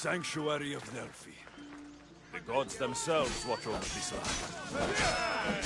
sanctuary of Delphi. The gods themselves watch over this land.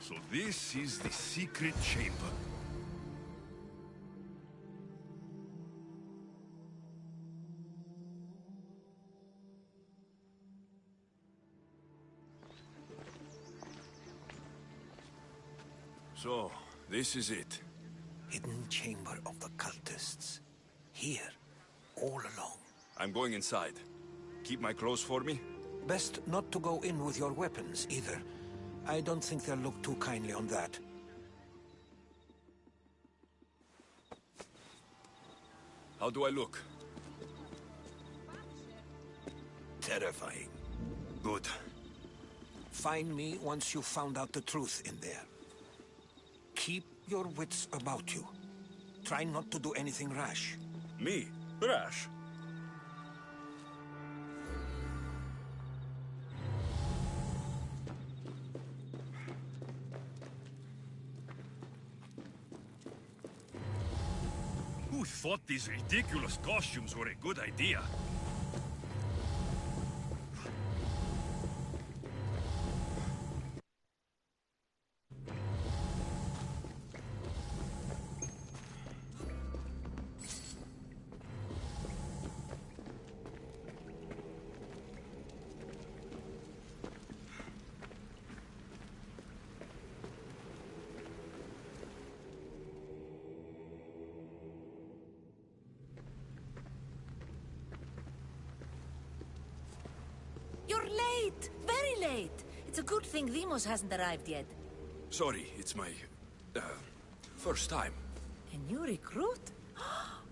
So this is the secret chamber. So, this is it. Hidden chamber of the cultists. Here, all along. I'm going inside. Keep my clothes for me? Best not to go in with your weapons, either. I don't think they'll look too kindly on that. How do I look? Terrifying. Good. Find me once you've found out the truth in there. Keep your wits about you. Try not to do anything rash. Me? Rash? Who thought these ridiculous costumes were a good idea? You're late! Very late! It's a good thing Demos hasn't arrived yet. Sorry, it's my... first time. A new recruit?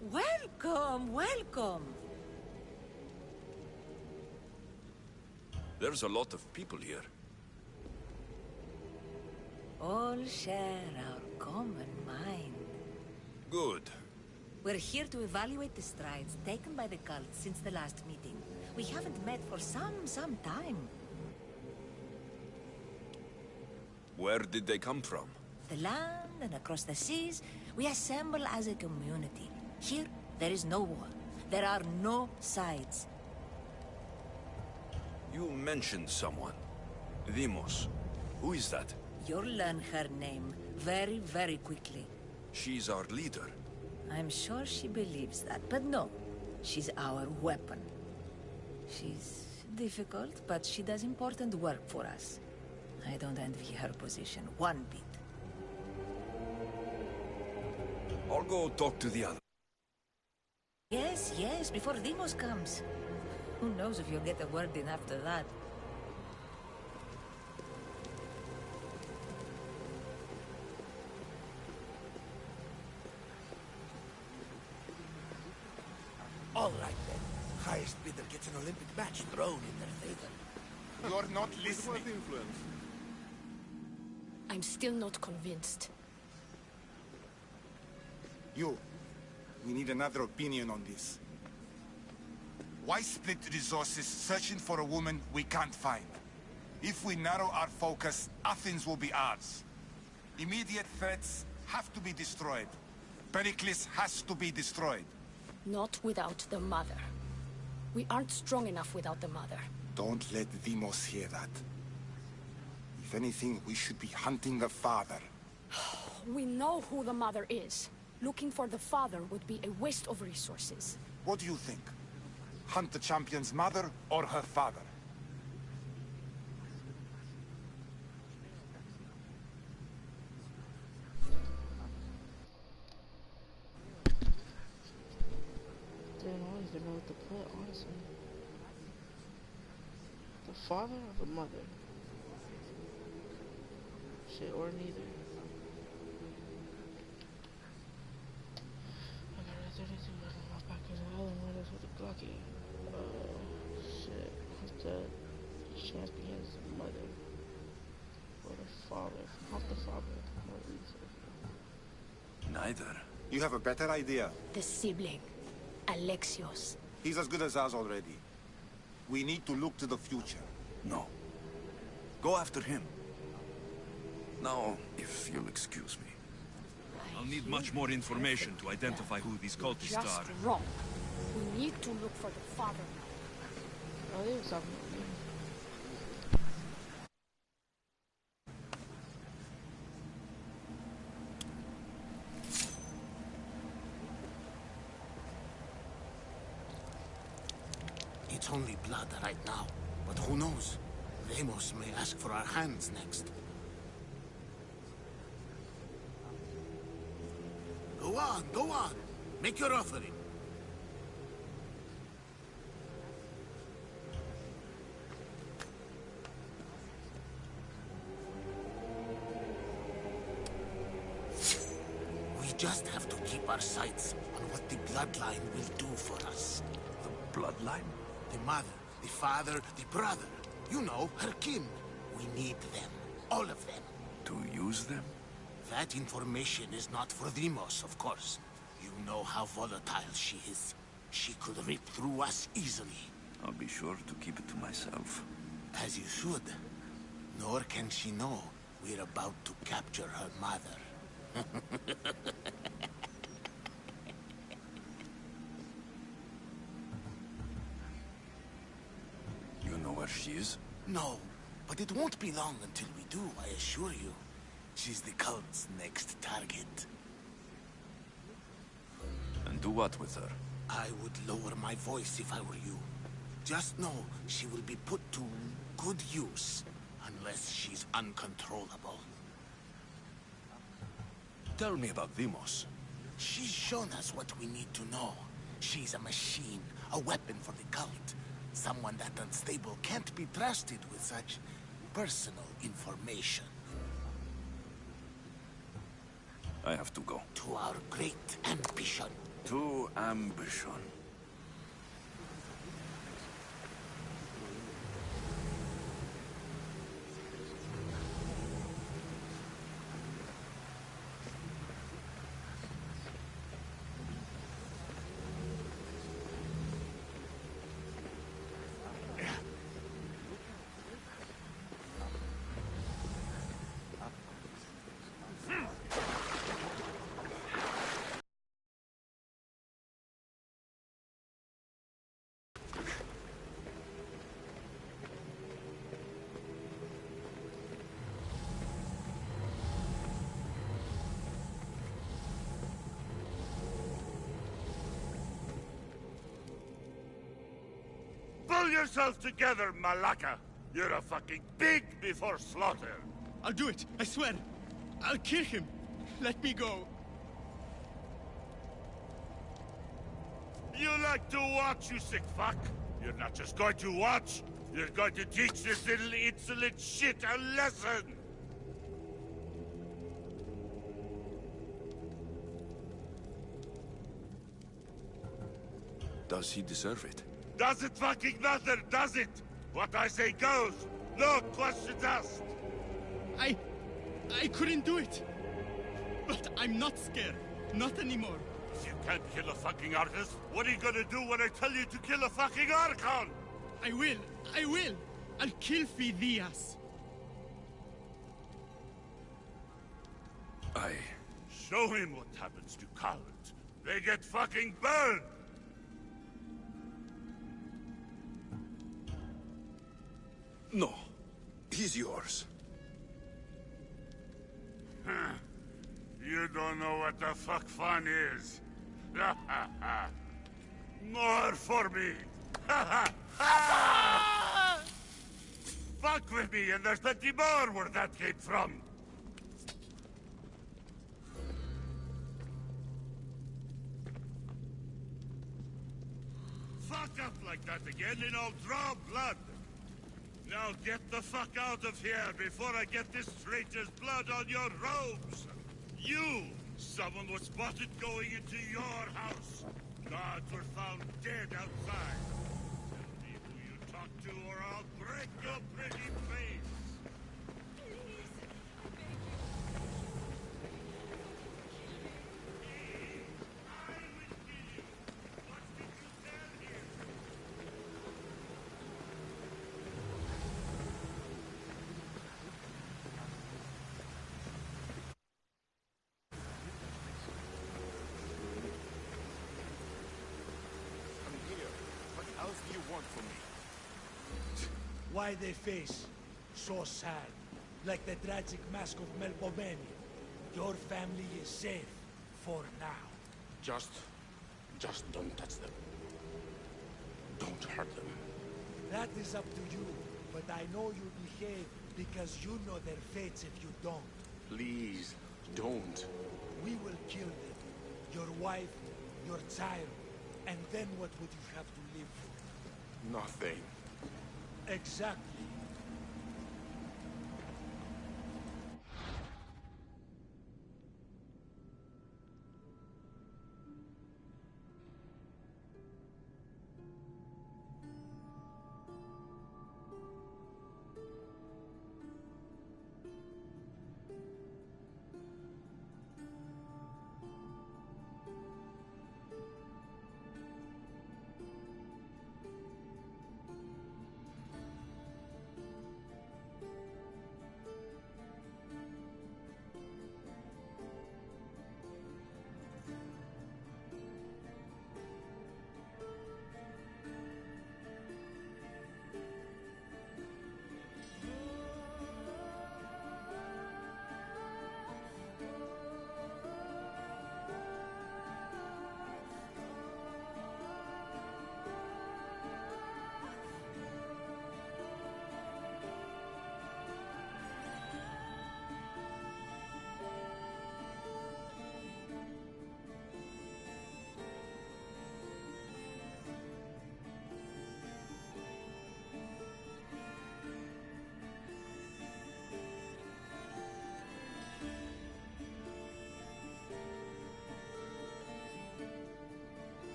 Welcome, welcome! There's a lot of people here. All share our common mind. Good. We're here to evaluate the strides taken by the cult since the last meeting. We haven't met for some time. Where did they come from? The land and across the seas, we assemble as a community. Here, there is no war. There are no sides. You mentioned someone. Vimos. Who is that? You'll learn her name very, very quickly. She's our leader. I'm sure she believes that, but no. She's our weapon. She's difficult, but she does important work for us. I don't envy her position one bit. I'll go talk to the other. Yes, yes, before Demos comes. Who knows if you'll get a word in after that. All right, then. Highest bidder gets an Olympic match thrown in their favor. You're not listening. I'm still not convinced. We need another opinion on this. Why split resources searching for a woman we can't find? If we narrow our focus, Athens will be ours. Immediate threats have to be destroyed. Pericles has to be destroyed. Not without the mother. We aren't strong enough without the mother. Don't let Demos hear that. If anything, we should be hunting the father. We know who the mother is. Looking for the father would be a waste of resources. What do you think? Hunt the champion's mother or her father? Damn, I don't even know what to put, honestly. The father or the mother? Shit, or neither. I got a 32 in my pocket. I don't know this with a Glocky. Shit. What's the champion's mother? Or the father? Not the father. Neither. You have a better idea. The sibling, Alexios. He's as good as ours already. We need to look to the future. No. Go after him. Now, if you'll excuse me. I'll need much more information to identify who these cultists Just are. wrong. We need to look for the father now. Oh, they was talking about me. It's only blood right now, but who knows? Demos may ask for our hands next. Go on, go on. Make your offering. We just have to keep our sights on what the bloodline will do for us. The bloodline? The mother, the father, the brother. You know, her kin. We need them. All of them. To use them? That information is not for Demos, of course. You know how volatile she is. She could rip through us easily. I'll be sure to keep it to myself. As you should. Nor can she know we're about to capture her mother. You know where she is? No, but it won't be long until we do, I assure you. She's the cult's next target. And do what with her? I would lower my voice if I were you. Just know she will be put to good use, unless she's uncontrollable. Tell me about Demos. She's shown us what we need to know. She's a machine, a weapon for the cult. Someone that unstable can't be trusted with such personal information. I have to go. To our great ambition. To ambition. Pull yourself together, Malaka! You're a fucking pig before slaughter! I'll do it, I swear. I'll kill him. Let me go. You like to watch, you sick fuck? You're not just going to watch, you're going to teach this little insolent shit a lesson! Does he deserve it? Does it fucking matter, does it? What I say goes! No questions asked! I couldn't do it. But I'm not scared. Not anymore. If you can't kill a fucking artist, what are you gonna do when I tell you to kill a fucking Archon? I will. I'll kill Phidias. Show him what happens to cowards. They get fucking burned! No. He's yours. You don't know what the fuck fun is. More for me. Fuck with me and there's plenty more where that came from. Fuck up like that again and I'll draw blood. Now get the fuck out of here before I get this traitor's blood on your robes! You! Someone was spotted going into your house. Guards were found dead outside. Tell me who you talked to or I'll break your pretty face! Why they face so sad, like the tragic mask of Melpomene. Your family is safe for now. Just don't touch them. Don't hurt them. That is up to you, but I know you behave because you know their fates if you don't. Please, don't. We will kill them. Your wife, your child, and then what would you have to live for? Nothing. Exactly.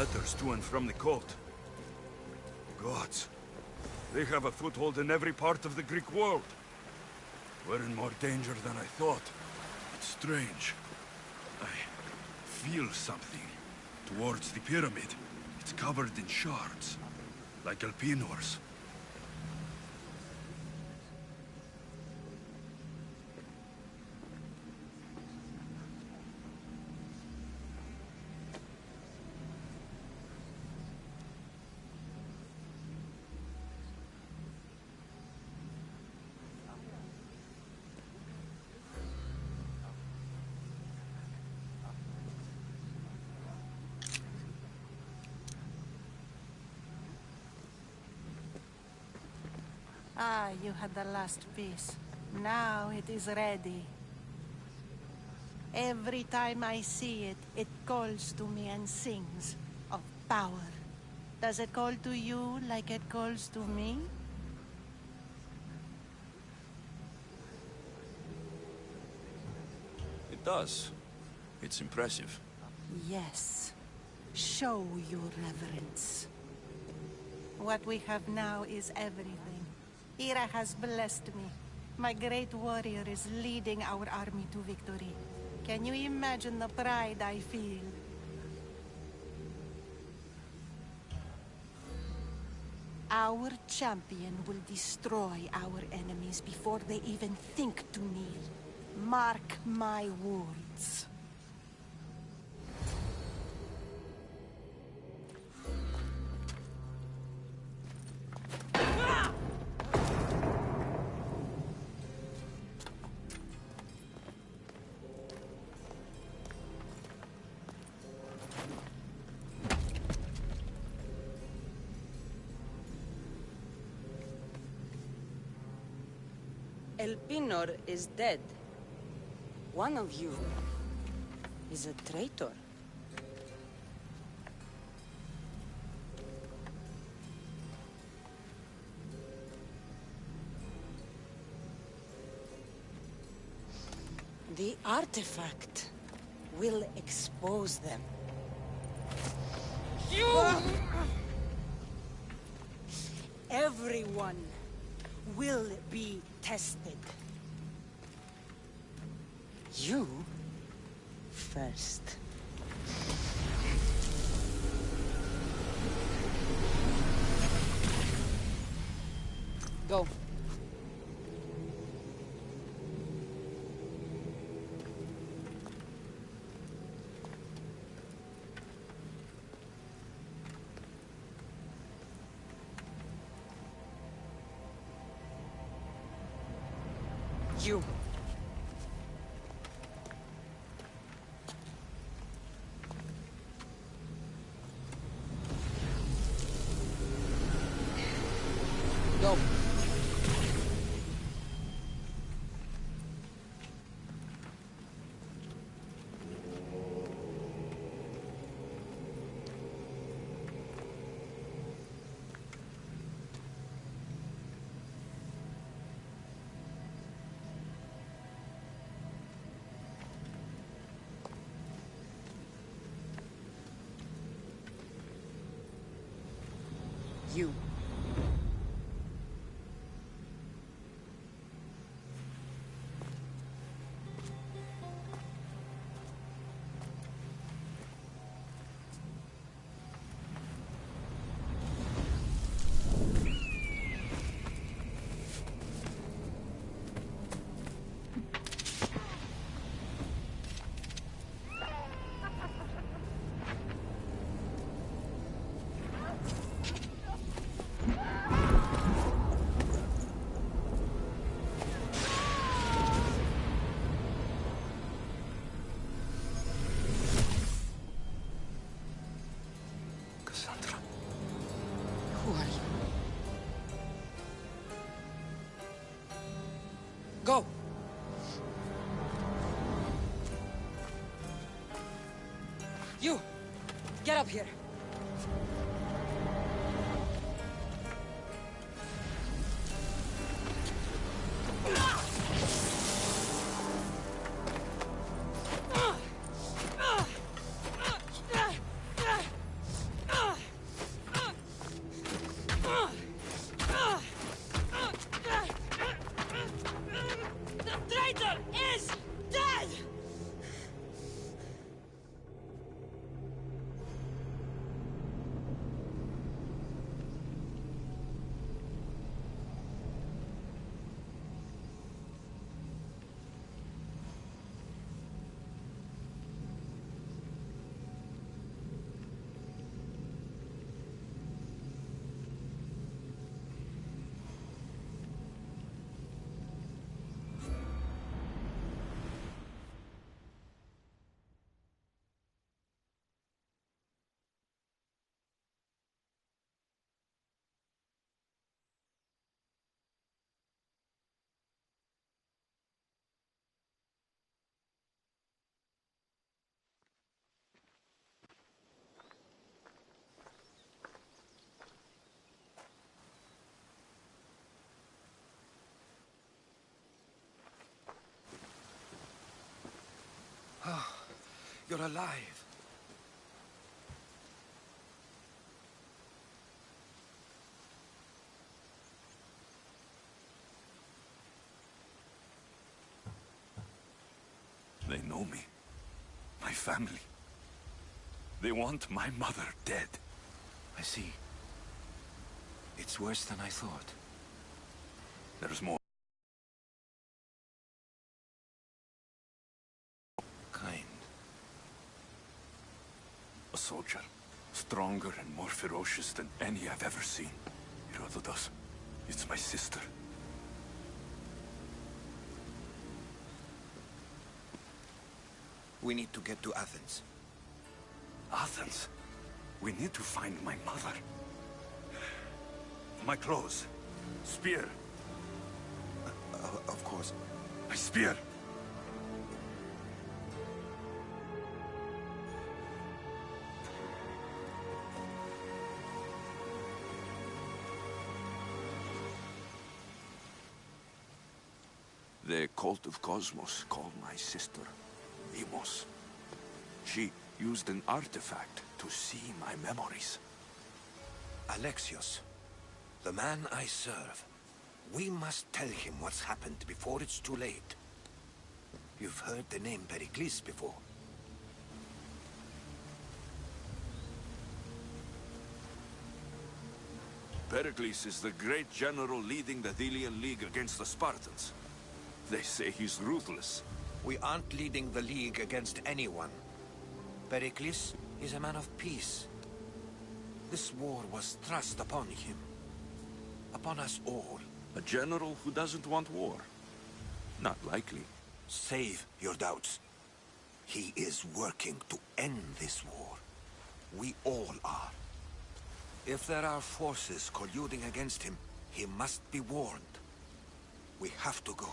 Letters to and from the cult. Gods. They have a foothold in every part of the Greek world. We're in more danger than I thought. It's strange. I feel something towards the pyramid. It's covered in shards, like Elpinor's. Ah, you had the last piece. Now it is ready. Every time I see it, it calls to me and sings of power. Does it call to you like it calls to me? It does. It's impressive. Yes. Show your reverence. What we have now is everything. Ira has blessed me. My great warrior is leading our army to victory. Can you imagine the pride I feel? Our champion will destroy our enemies before they even think to kneel. Mark my words. Elpinor is dead. One of you is a traitor. The artifact will expose them. Everyone will be tested. You first. Go. You. Go. You. Who are you? Go! You! Get up here! You're alive. They know me. My family. They want my mother dead. I see. It's worse than I thought. There's more. Kind. A soldier. Stronger and more ferocious than any I've ever seen. Herodotus. It's my sister. We need to get to Athens. Athens? We need to find my mother. My clothes. Spear. Of course. My spear! The cult of Cosmos called my sister Emos. She used an artifact to see my memories. Alexios, the man I serve. We must tell him what's happened before it's too late. You've heard the name Pericles before. Pericles is the great general leading the Delian League against the Spartans. They say he's ruthless. We aren't leading the League against anyone. Pericles is a man of peace. This war was thrust upon him. Upon us all. A general who doesn't want war? Not likely. Save your doubts. He is working to end this war. We all are. If there are forces colluding against him, he must be warned. We have to go.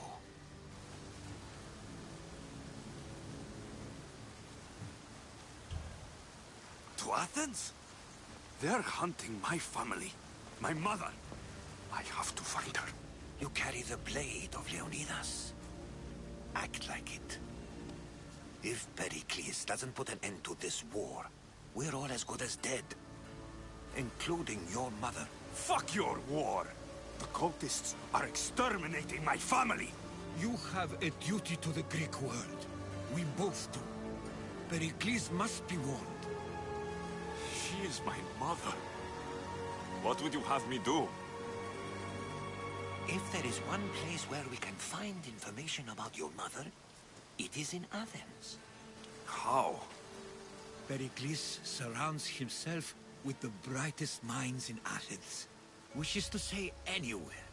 To Athens? They're hunting my family. My mother. I have to find her. You carry the blade of Leonidas. Act like it. If Pericles doesn't put an end to this war, we're all as good as dead. Including your mother. Fuck your war! The cultists are exterminating my family! You have a duty to the Greek world. We both do. Pericles must be warned. She is my mother. What would you have me do? If there is one place where we can find information about your mother, it is in Athens. How? Pericles surrounds himself with the brightest minds in Athens. Which is to say, anywhere.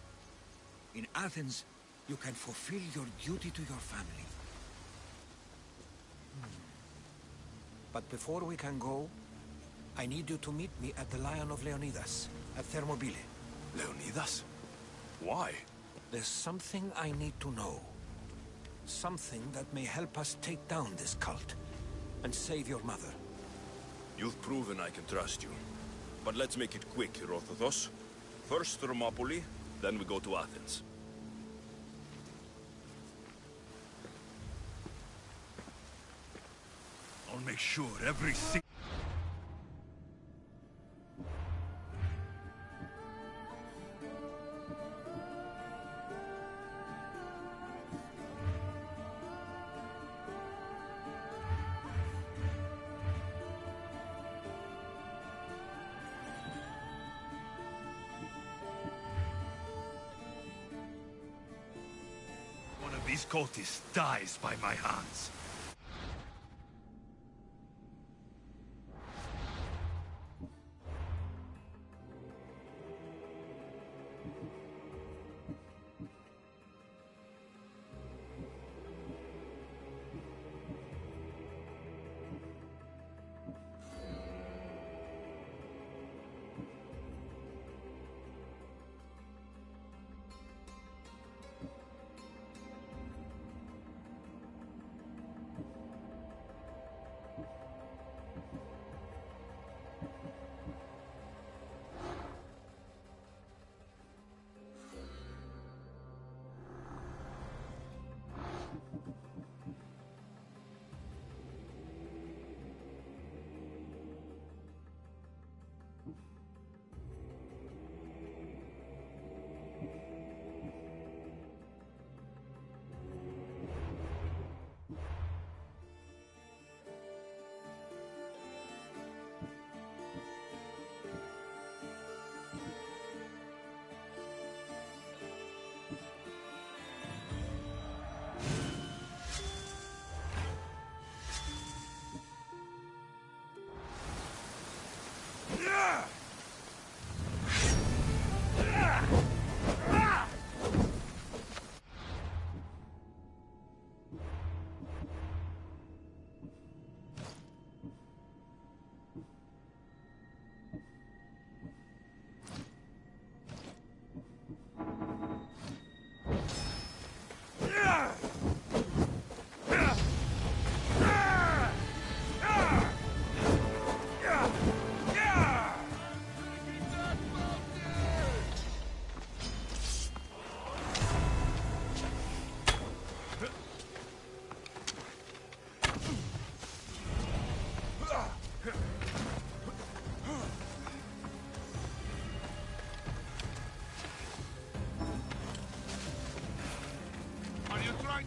In Athens, you can fulfill your duty to your family. But before we can go, I need you to meet me at the Lion of Leonidas, at Thermopylae. Leonidas? Why? There's something I need to know. Something that may help us take down this cult, and save your mother. You've proven I can trust you. But let's make it quick, Herodotus. First Thermopylae, then we go to Athens. I'll make sure every single... These cultists dies by my hands.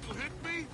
to hit me?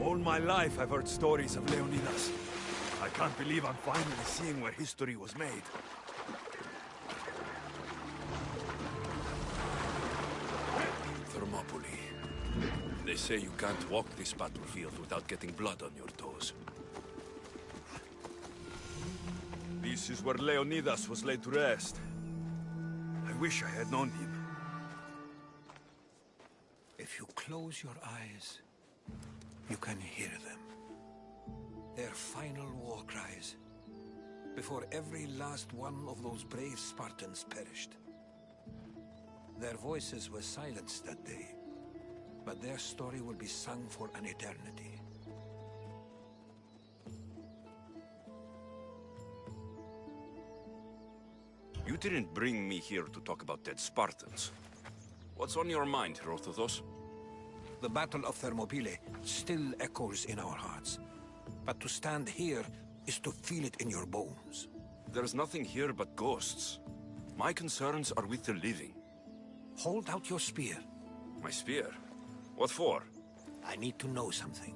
All my life I've heard stories of Leonidas. I can't believe I'm finally seeing where history was made. Thermopylae. They say you can't walk this battlefield without getting blood on your toes. This is where Leonidas was laid to rest. I wish I had known him. If you close your eyes, you can hear them. Their final war cries, before every last one of those brave Spartans perished. Their voices were silenced that day, but their story will be sung for an eternity. You didn't bring me here to talk about dead Spartans. What's on your mind, Herodotus? The Battle of Thermopylae still echoes in our hearts. But to stand here is to feel it in your bones. There's nothing here but ghosts. My concerns are with the living. Hold out your spear. My spear? What for? I need to know something.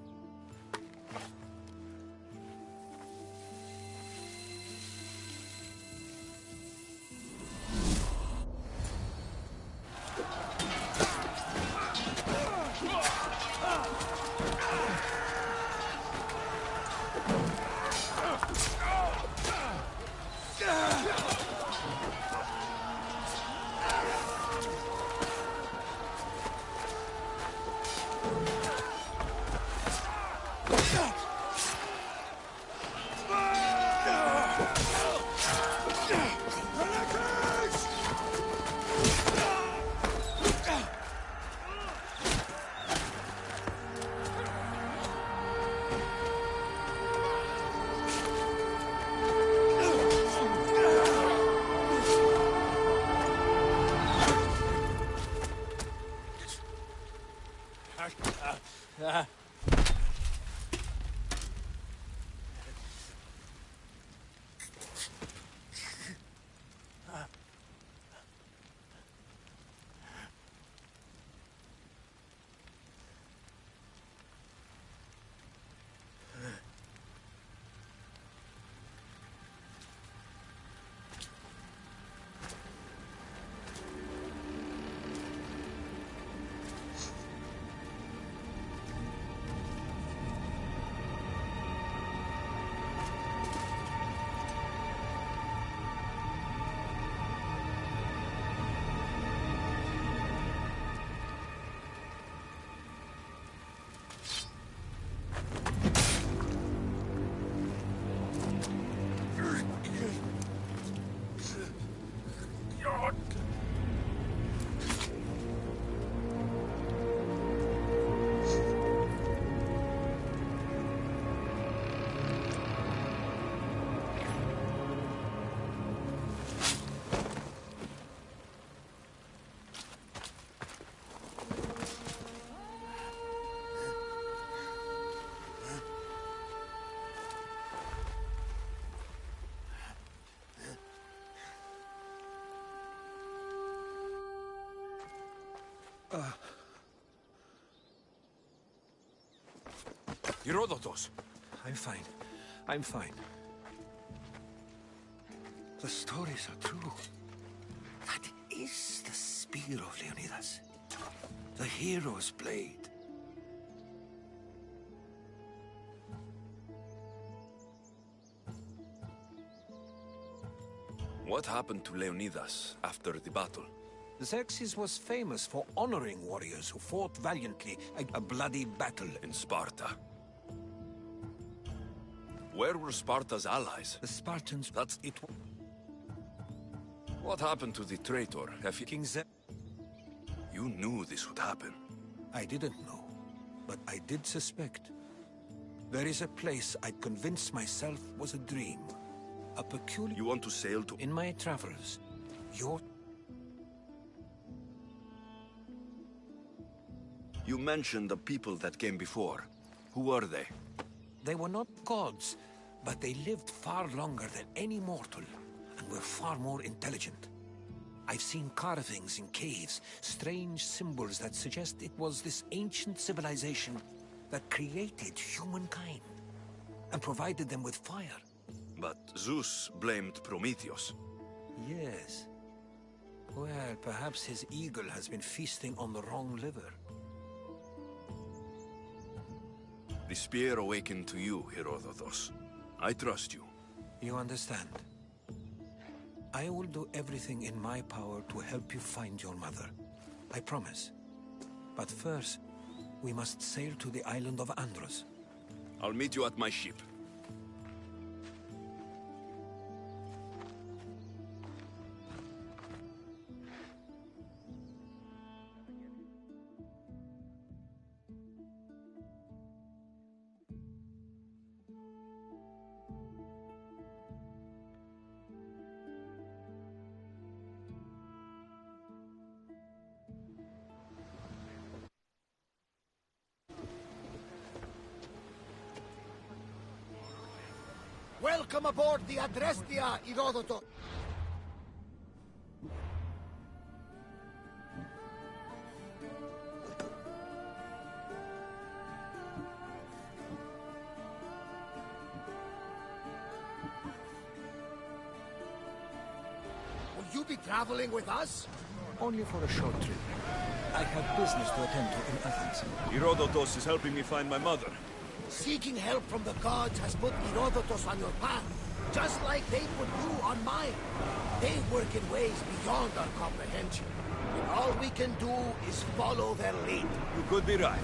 Herodotus! I'm fine. I'm fine. The stories are true. That is the spear of Leonidas. The hero's blade. What happened to Leonidas after the battle? Xerxes was famous for honoring warriors who fought valiantly a bloody battle in Sparta. Where were Sparta's allies? The Spartans, That's it. What happened to the traitor? King You knew this would happen. I didn't know, but I did suspect. There is a place I'd convinced myself was a dream. A peculiar... You want to sail to... In my travels, You mentioned the people that came before. Who were they? They were not gods, but they lived far longer than any mortal, and were far more intelligent. I've seen carvings in caves, strange symbols that suggest it was this ancient civilization that created humankind, and provided them with fire. But Zeus blamed Prometheus. Yes. Well, perhaps his eagle has been feasting on the wrong liver. The spear awakened to you, Herodotus. I trust you. You understand. I will do everything in my power to help you find your mother. I promise. But first, we must sail to the island of Andros. I'll meet you at my ship. Welcome aboard the Adrestia, Herodotus. Will you be traveling with us? Only for a short trip. I have business to attend to in Athens. Herodotus is helping me find my mother. Seeking help from the gods has put Herodotus on your path, just like they put you on mine. They work in ways beyond our comprehension, and all we can do is follow their lead. You could be right.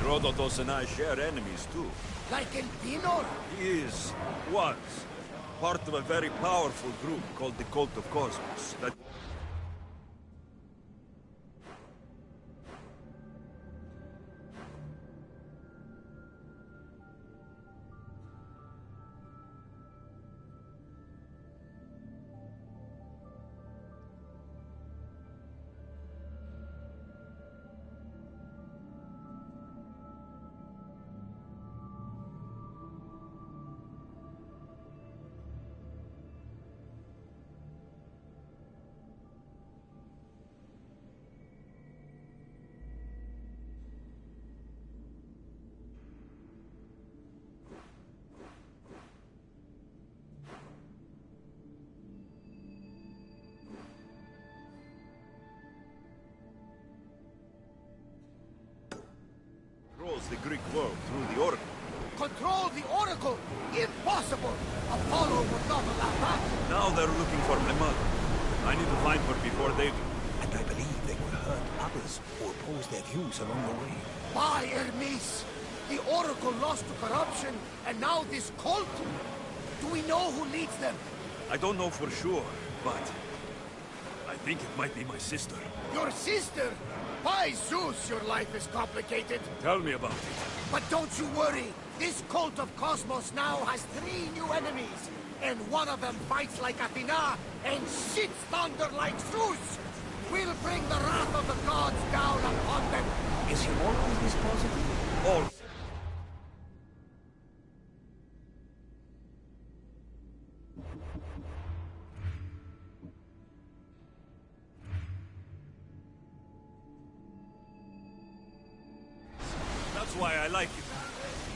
Herodotus and I share enemies too. Like Elpinor? He was, part of a very powerful group called the Cult of Cosmos. That controls the Greek world through the Oracle. Control the Oracle? Impossible! Apollo would not allow that. Now they're looking for my mother. I need to find her before they do. And I believe they will hurt others who oppose their views along the way. By Hermes! The Oracle lost to corruption, and now this cult? Do we know who leads them? I don't know for sure, but I think it might be my sister. Your sister? By Zeus, your life is complicated. Tell me about it. But don't you worry. This cult of Cosmos now has 3 new enemies. And one of them fights like Athena and shits thunder like Zeus. We'll bring the wrath of the gods down upon them. Is he always this positive? All. That's why I like it.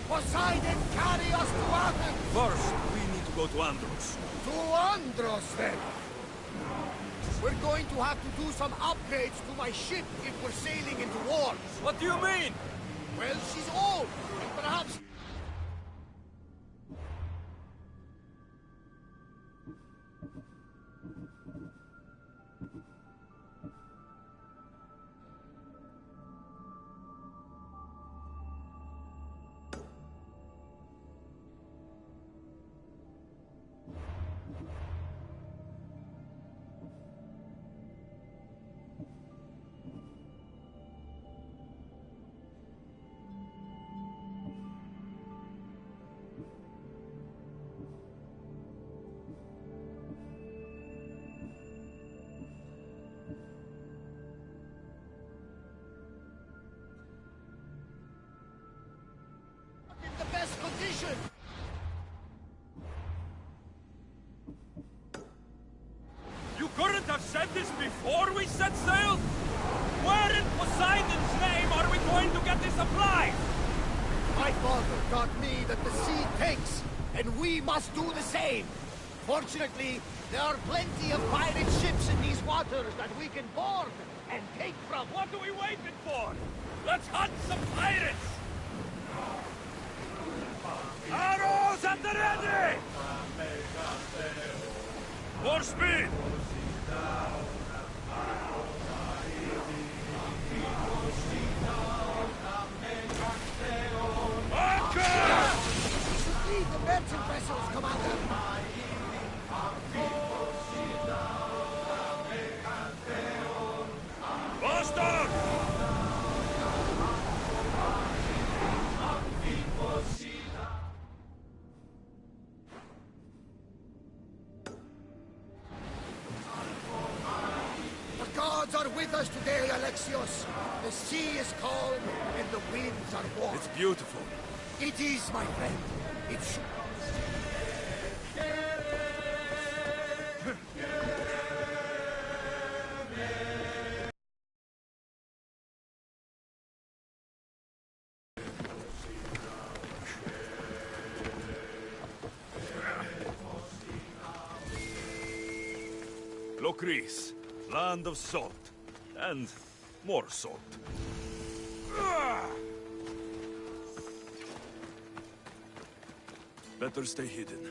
Poseidon, carry us to Athens! First, we need to go to Andros. To Andros, then! We're going to have to do some upgrades to my ship if we're sailing into war. What do you mean? Well, she's old, and perhaps... destruction! You couldn't have said this before we set sail? Where in Poseidon's name are we going to get the supplies? My father taught me that the sea takes, and we must do the same. Fortunately, there are plenty of pirate ships in these waters that we can board and take from. What are we waiting for? Let's hunt some pirates! Arrows at the ready! More speed! Lead the merchant vessels, Commander! Boston! The gods are with us today, Alexios. The sea is calm and the winds are warm. It's beautiful. It is, my friend. It's... Locris, land of salt. And more salt. Better stay hidden.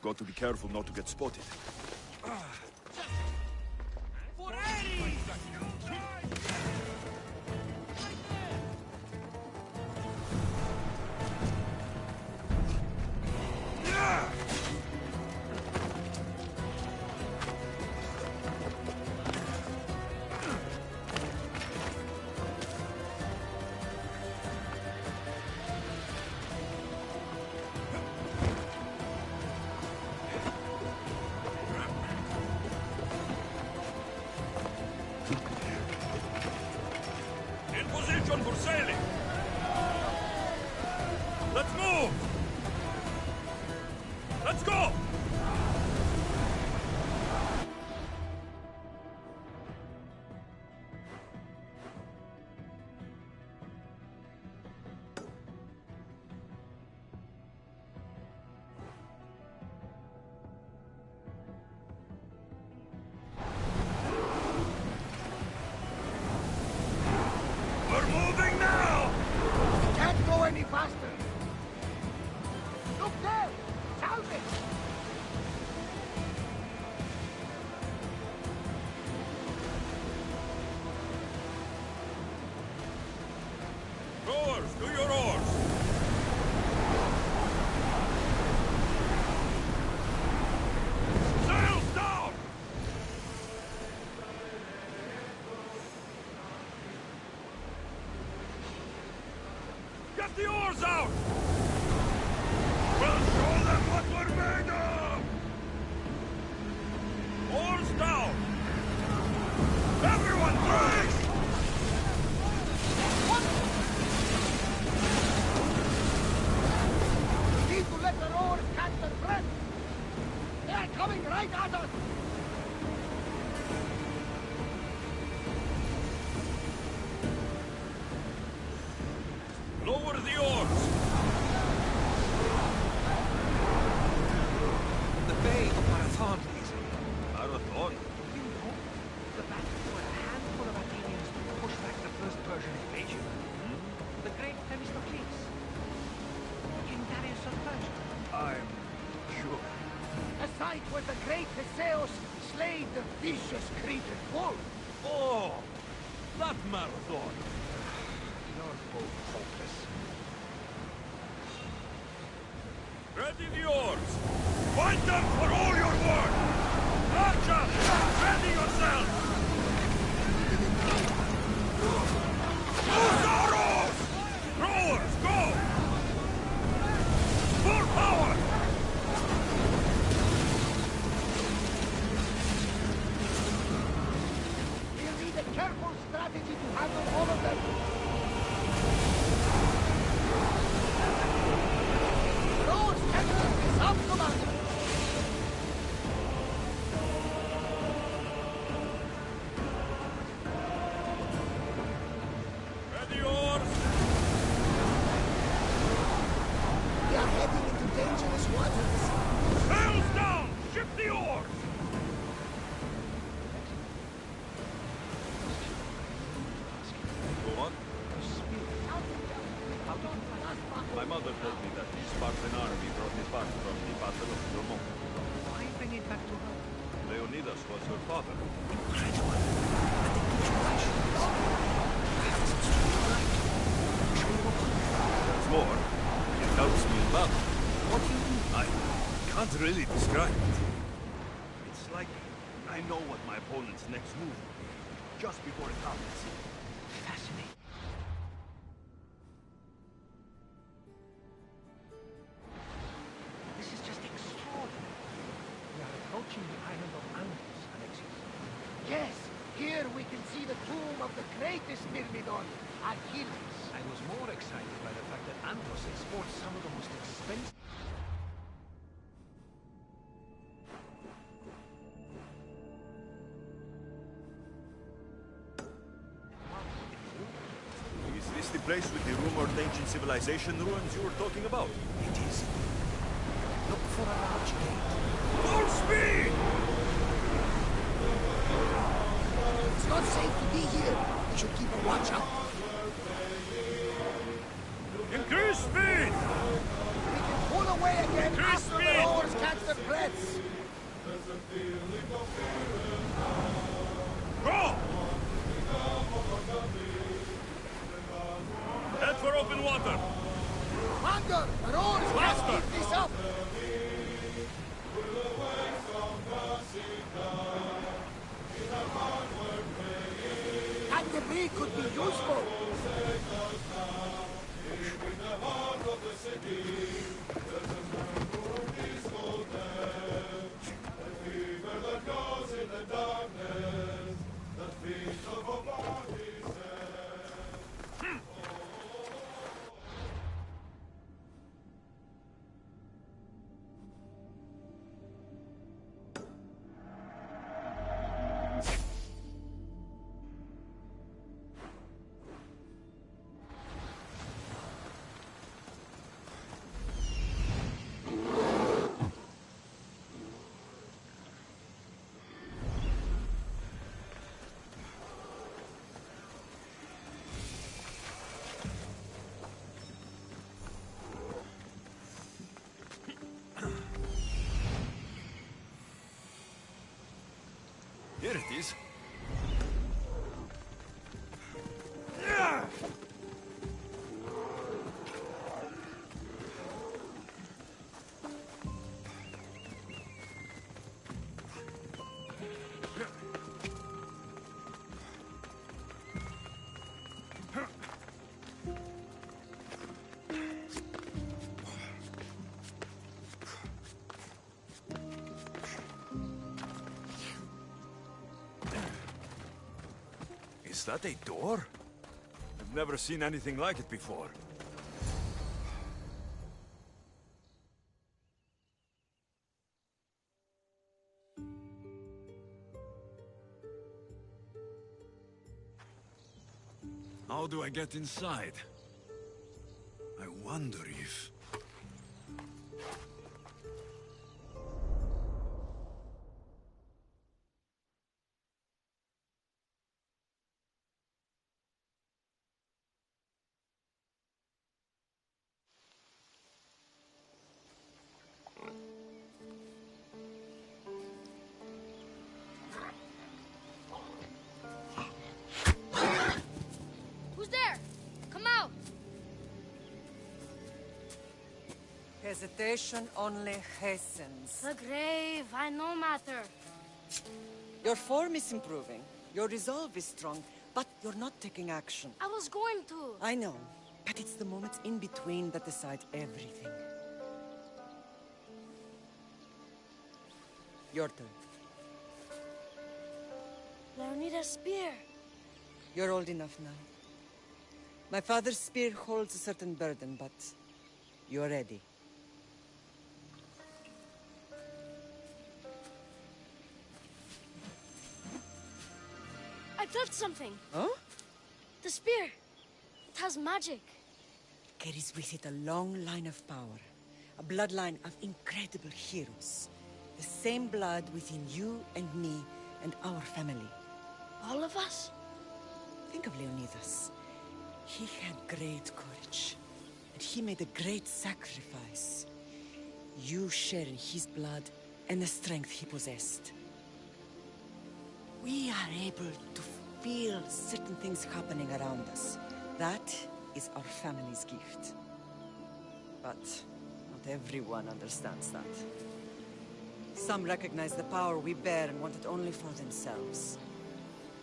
Got to be careful not to get spotted. faster! Look there! Salvage! Rowers, do your oars! Sails down! Get the oars out! We'll show them what we're made of! Oars down! Everyone brace! Need to let the rowers catch their breath! They are coming right at us! Lower the oars! The Bay of Marathon is... Marathon? You know, the battle where a handful of Athenians pushed back the first Persian invasion. The great Themistocles. King Darius of Persia. I'm sure. A site where the great Theseus slayed the vicious Cretan bull! Oh! That marathon! You're both hopeless. Ready the oars! Fight them for all your worth! Archers, ready yourselves! Loose our oars! Rowers, go! Full power! We'll need a careful strategy to handle all of them! Rowers, captain, is up, commander! Ready oars! We are heading into dangerous waters! Sails down! Ship the oars! Go on. My mother told me that the Spartan army brought it back from the Battle of Thermopylae. Why bring it back to her? Leonidas was her father. There's more. It helps me in battle. What do you mean? I can't really describe it. It's like I know what my opponent's next move will be, just before it happens. Fascinating. This is just extraordinary. We are approaching the island of Andros, Alexius. Yes, here we can see the tomb of the greatest Myrmidon, Achilles. I was more excited by the fact that Andros exports some of the most expensive... Is this the place with the rumored ancient civilization ruins you were talking about? It is. Look for a large gate. Full speed! It's not safe to be here. We should keep a watch out. Increase speed! We can pull away again after the rowers catch their breaths. Go! Head for open water! Commander, the rowers can't keep this up. That debris could be useful. it is. Is that a door? I've never seen anything like it before. How do I get inside? I wonder if... Who's there? Come out! Hesitation only hastens. The grave, I no matter. Your form is improving. Your resolve is strong, but you're not taking action. I was going to. I know, but it's the moments in between that decide everything. Your turn. Leonida's spear. You're old enough now. My father's spear holds a certain burden, but you're ready. I touched something. Huh? The spear. It has magic. Carries with it a long line of power. A bloodline of incredible heroes. The same blood within you and me and our family. All of us? Think of Leonidas. He had great courage. And he made a great sacrifice. You share in his blood and the strength he possessed. We are able to feel certain things happening around us. That is our family's gift. But not everyone understands that. Some recognize the power we bear and want it only for themselves.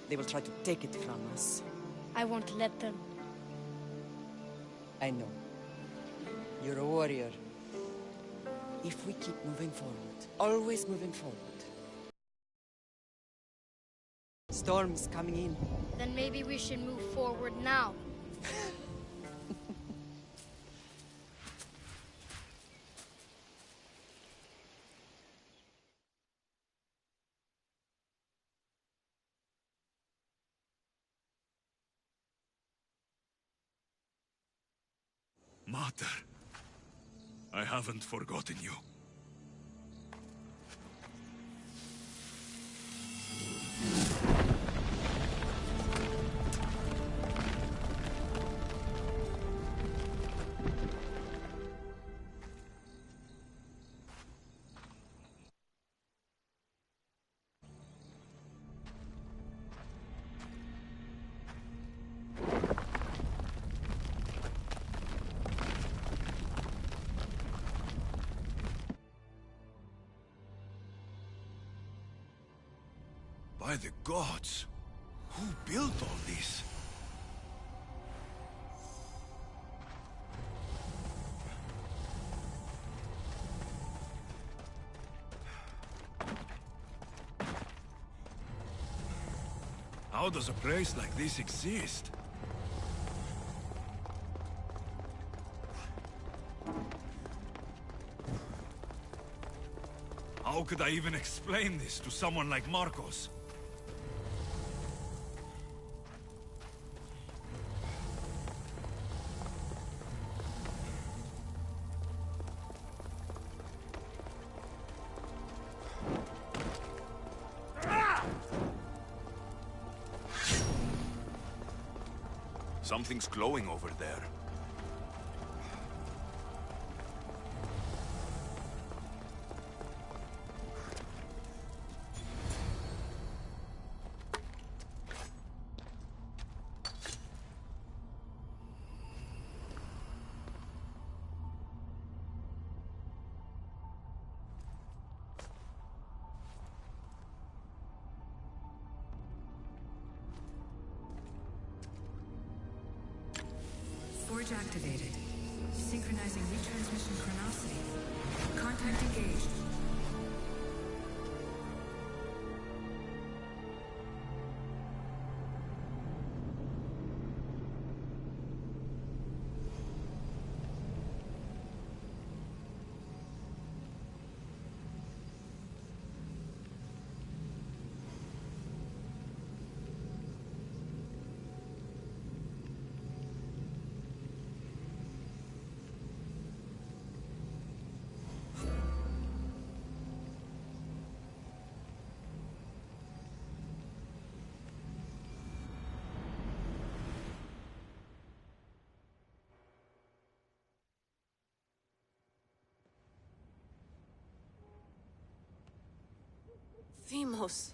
They will try to take it from us. I won't let them. I know. You're a warrior. If we keep moving forward, always moving forward. Storm's coming in. Then maybe we should move forward now. Mater, I haven't forgotten you. By the gods! Who built all this? How does a place like this exist? How could I even explain this to someone like Marcos? Something's glowing over there. activated. Synchronizing retransmission chronicity. Contact engaged. Themos.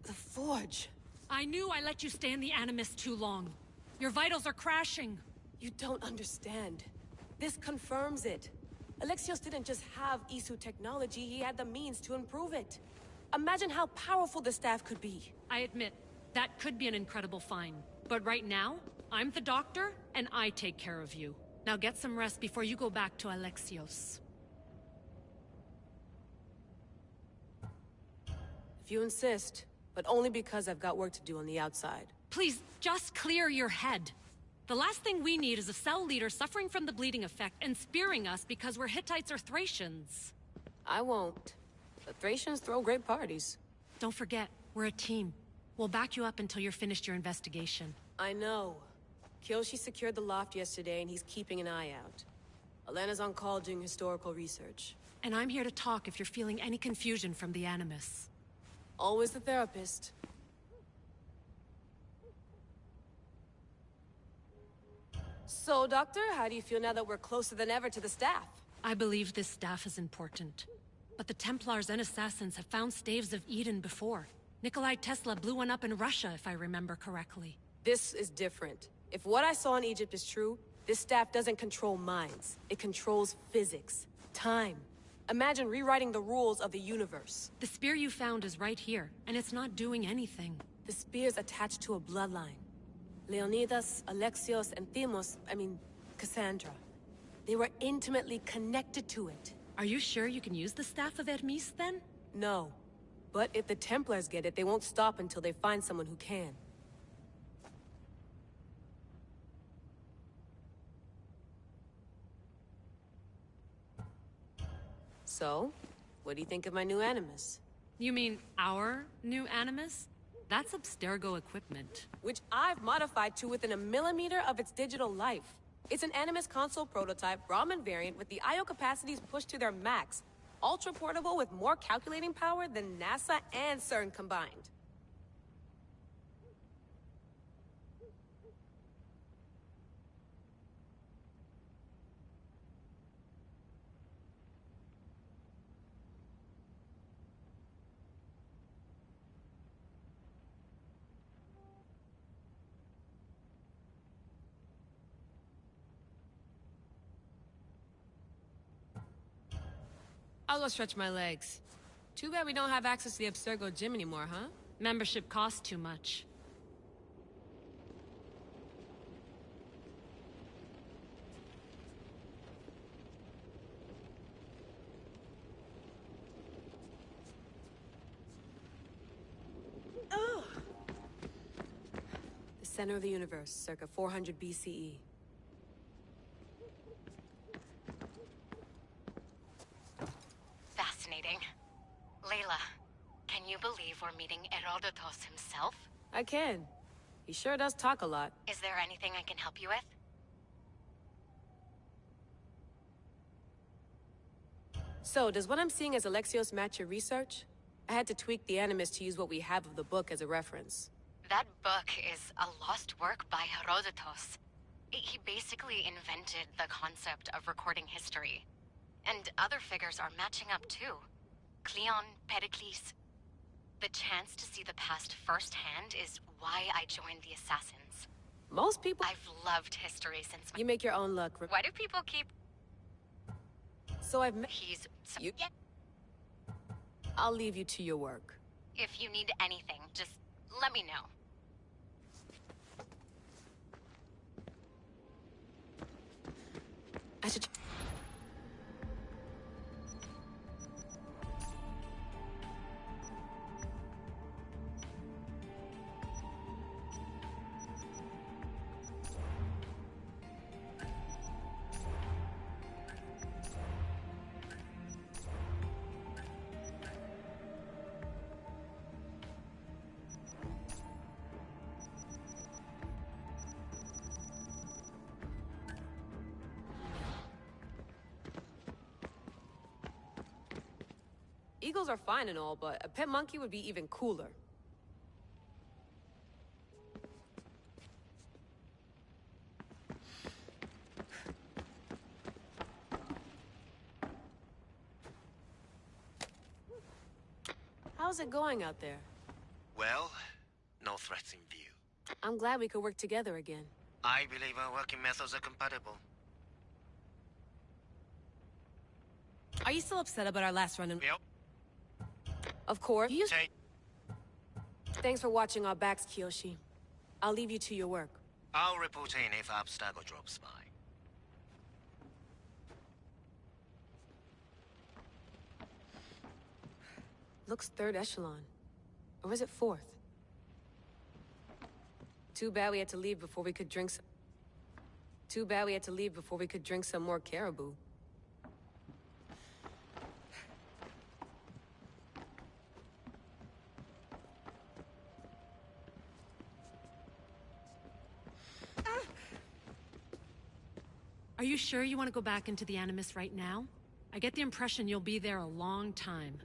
The Forge. I knew I let you stay in the Animus too long. Your vitals are crashing. You don't understand. This confirms it. Alexios didn't just have Isu technology, he had the means to improve it. Imagine how powerful the staff could be. I admit, that could be an incredible find. But right now, I'm the doctor, and I take care of you. Now get some rest before you go back to Alexios. If you insist, but only because I've got work to do on the outside. Please, just clear your head. The last thing we need is a cell leader suffering from the bleeding effect and spearing us because we're Hittites or Thracians. I won't. The Thracians throw great parties. Don't forget, we're a team. We'll back you up until you're finished your investigation. I know. Kyoshi secured the loft yesterday and he's keeping an eye out. Elena's on call doing historical research. And I'm here to talk if you're feeling any confusion from the Animus. Always the therapist. So, Doctor, how do you feel now that we're closer than ever to the staff? I believe this staff is important. But the Templars and Assassins have found Staves of Eden before. Nikolai Tesla blew one up in Russia, if I remember correctly. This is different. If what I saw in Egypt is true, this staff doesn't control minds. It controls physics, time. Imagine rewriting the rules of the universe. The spear you found is right here, and it's not doing anything. The spear's attached to a bloodline. Leonidas, Alexios, and Cassandra. They were intimately connected to it. Are you sure you can use the Staff of Hermes, then? No. But if the Templars get it, they won't stop until they find someone who can. So, what do you think of my new Animus? You mean our new Animus? That's Abstergo equipment. Which I've modified to within a millimeter of its digital life. It's an Animus console prototype, Raman variant, with the I/O capacities pushed to their max. Ultra-portable with more calculating power than NASA and CERN combined. I'll go stretch my legs. Too bad we don't have access to the Abstergo gym anymore, huh? Membership costs too much. Oh. The center of the universe, circa 400 BCE. Fascinating. Layla, can you believe we're meeting Herodotus himself? I can. He sure does talk a lot. Is there anything I can help you with? So, does what I'm seeing as Alexios match your research? I had to tweak the Animus to use what we have of the book as a reference. That book is a lost work by Herodotus. He basically invented the concept of recording history. And other figures are matching up too. Cleon, Pericles. The chance to see the past firsthand is why I joined the Assassins. Most people... I've loved history since... You make your own luck. Why do people keep... So I've met... He's... You... I'll leave you to your work. If you need anything, just let me know. Eagles are fine and all, but a pet monkey would be even cooler. How's it going out there? Well, no threats in view. I'm glad we could work together again. I believe our working methods are compatible. Are you still upset about our last run-in? Yep. Of course. Take. Thanks for watching our backs, Kiyoshi. I'll leave you to your work. I'll report in if Abstergo drops by. Looks third echelon. Or is it fourth? Too bad we had to leave before we could drink some... Too bad we had to leave before we could drink some more caribou. Are you sure you want to go back into the Animus right now? I get the impression you'll be there a long time.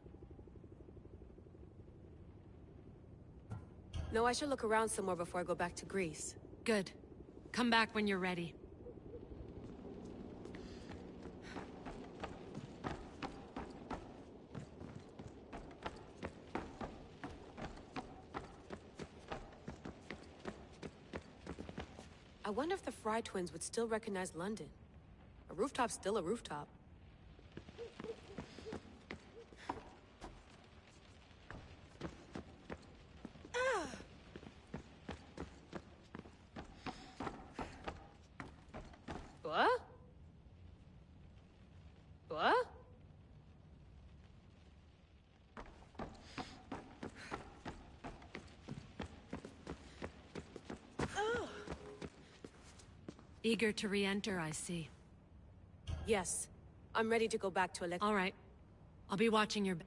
No, I should look around some more before I go back to Greece. Good. Come back when you're ready. I wonder if the Fry twins would still recognize London. A rooftop's still a rooftop. What? What? Eager to re-enter, I see. Yes. I'm ready to go back to Alec. All right. I'll be watching your...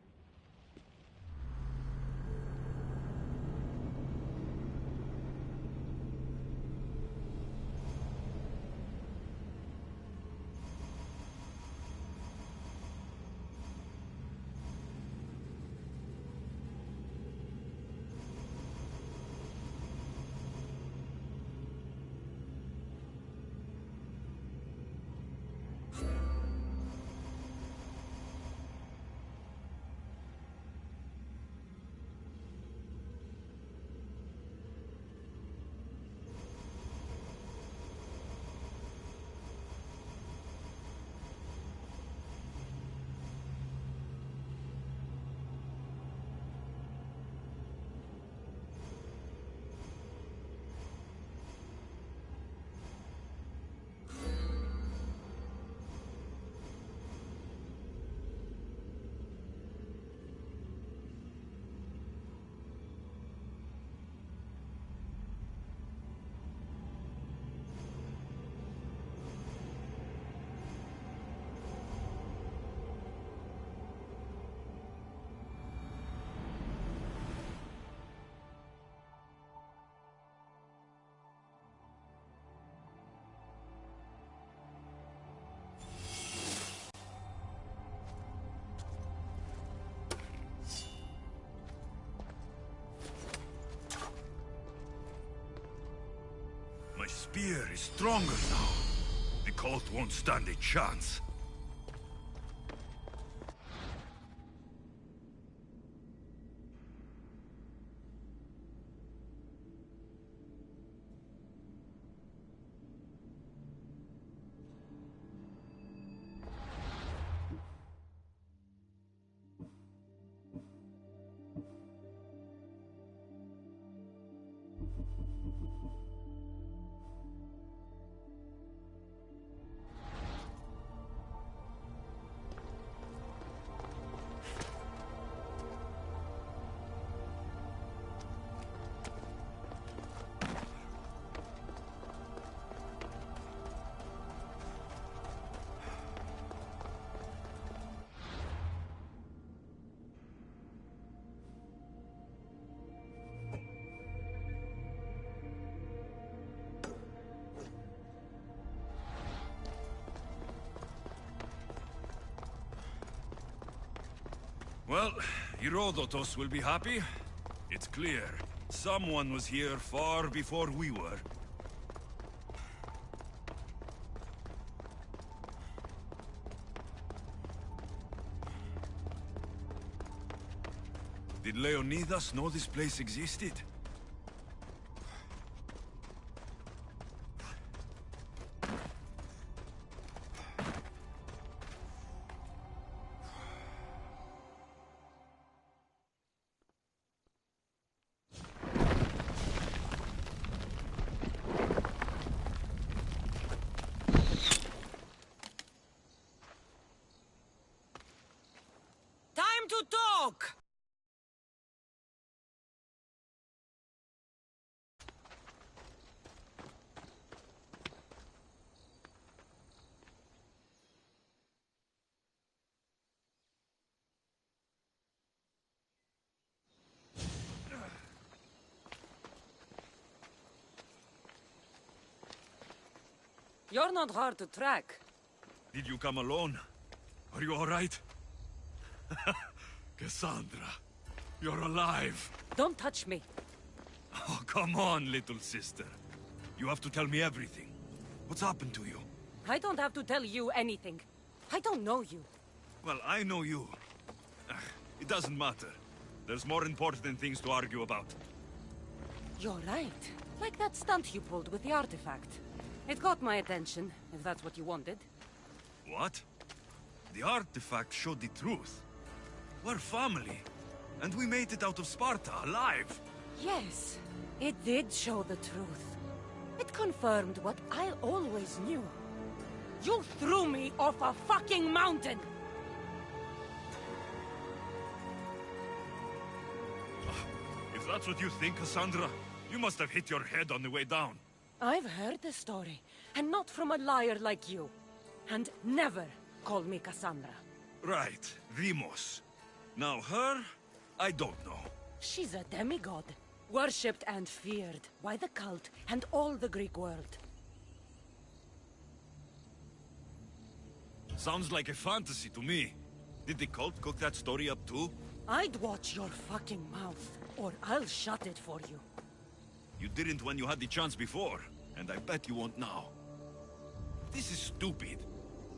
My spear is stronger now. The cult won't stand a chance. Well, Herodotus will be happy. It's clear. Someone was here far before we were. Did Leonidas know this place existed? Time to talk! You're not hard to track. Did you come alone? Are you all right? Cassandra, you're alive. Don't touch me. Oh, come on, little sister. You have to tell me everything. What's happened to you? I don't have to tell you anything. I don't know you. Well, I know you. It doesn't matter. There's more important things to argue about. You're right. Like that stunt you pulled with the artifact. It got my attention, if that's what you wanted. What? The artifact showed the truth. We're family. And we made it out of Sparta, alive. Yes, it did show the truth. It confirmed what I always knew. You threw me off a fucking mountain! If that's what you think, Cassandra, you must have hit your head on the way down. I've heard the story, and not from a liar like you. And never call me Cassandra. Right, Demos. Now her, I don't know. She's a demigod, worshipped and feared by the cult and all the Greek world. Sounds like a fantasy to me. Did the cult cook that story up too? I'd watch your fucking mouth, or I'll shut it for you. You didn't when you had the chance before, and I bet you won't now. This is stupid.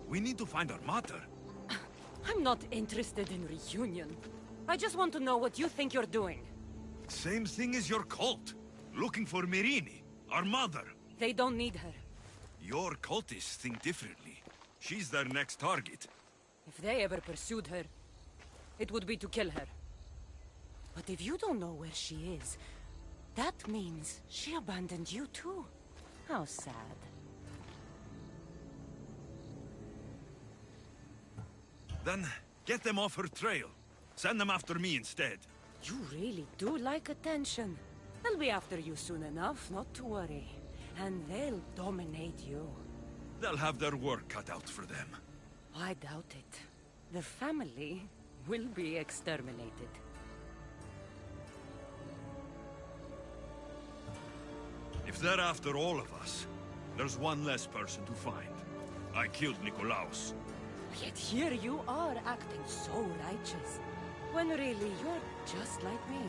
We need to find our mother. I'm not interested in reunion. I just want to know what you think you're doing. Same thing as your cult. Looking for Myrrine, our mother. They don't need her. Your cultists think differently. She's their next target. If they ever pursued her, it would be to kill her. But if you don't know where she is, that means she abandoned you too. How sad. Then, get them off her trail. Send them after me instead. You really do like attention. They'll be after you soon enough, not to worry. And they'll dominate you. They'll have their work cut out for them. I doubt it. The family will be exterminated. If they're after all of us, there's one less person to find. I killed Nikolaos. Yet here you are, acting so righteous. When really, you're just like me.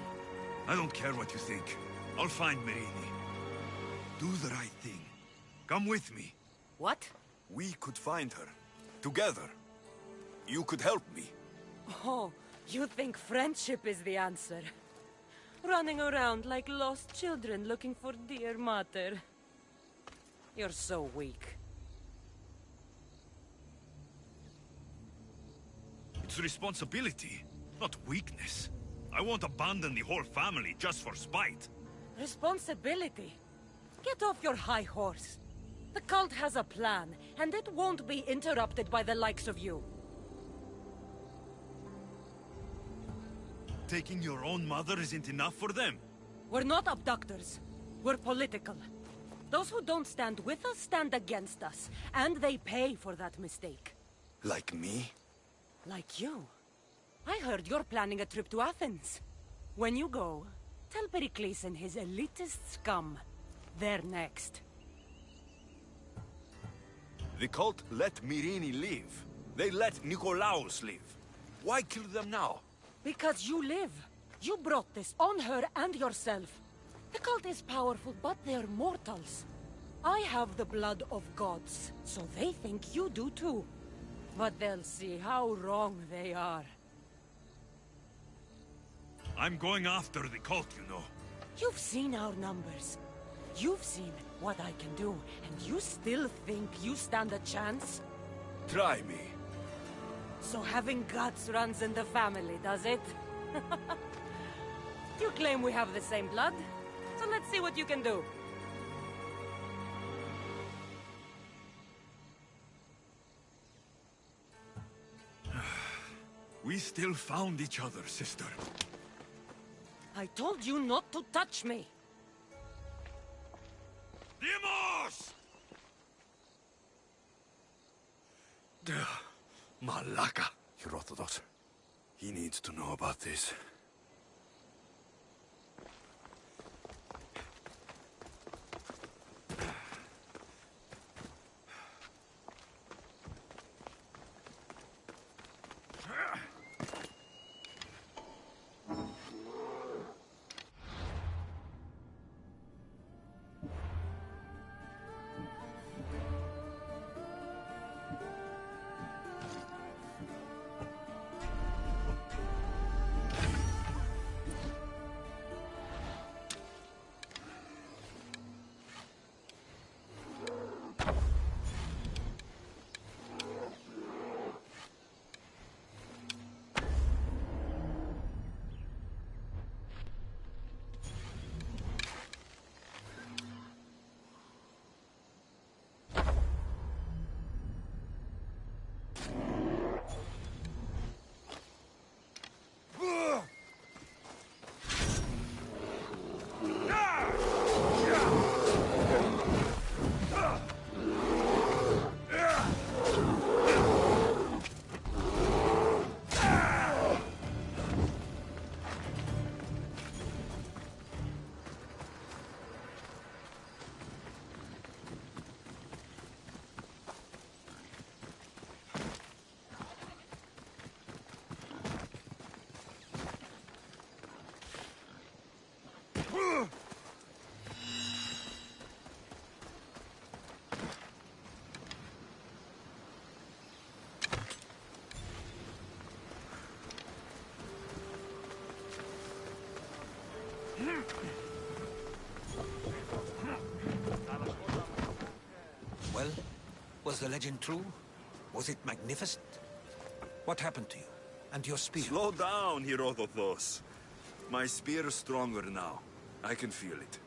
I don't care what you think. I'll find Myrrine. Do the right thing. Come with me. What? We could find her. Together. You could help me. Oh, you think friendship is the answer? Running around like lost children looking for dear mother. You're so weak. It's responsibility, not weakness. I won't abandon the whole family just for spite. Responsibility? Get off your high horse. The cult has a plan, and it won't be interrupted by the likes of you. Taking your own mother isn't enough for them? We're not abductors. We're political. Those who don't stand with us stand against us, and they pay for that mistake. Like me? Like you. I heard you're planning a trip to Athens. When you go, tell Pericles and his elitist scum they're next. The cult let Myrrine live. They let Nikolaos live. Why kill them now? Because you live. You brought this on her and yourself. The cult is powerful, but they're mortals. I have the blood of gods, so they think you do too. But they'll see how wrong they are. I'm going after the cult, you know. You've seen our numbers. You've seen what I can do, and you still think you stand a chance? Try me. So having guts runs in the family, does it? You claim we have the same blood, so let's see what you can do. We still found each other, sister. I told you not to touch me. Demos! Malaka. Herodotus. He needs to know about this. Well, was the legend true? Was it magnificent? What happened to you? And your spear? Slow down, Herodotus. My spear is stronger now. I can feel it.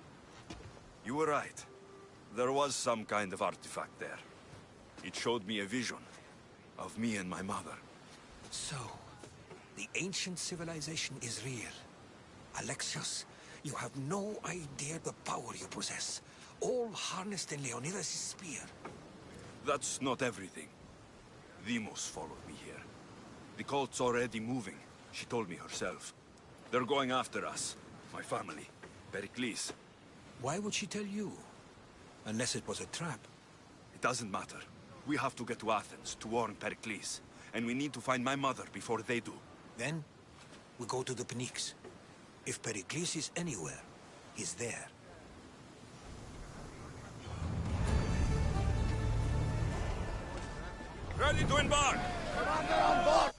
You were right. There was some kind of artifact there. It showed me a vision of me and my mother. So, the ancient civilization is real. Alexios, you have no idea the power you possess. All harnessed in Leonidas' spear. That's not everything. Demos followed me here. The cult's already moving. She told me herself. They're going after us. My family. Pericles. Why would she tell you? Unless it was a trap. It doesn't matter. We have to get to Athens to warn Pericles. And we need to find my mother before they do. Then, we go to the Pnyx. If Pericles is anywhere, he's there. Ready to embark! Commander on board!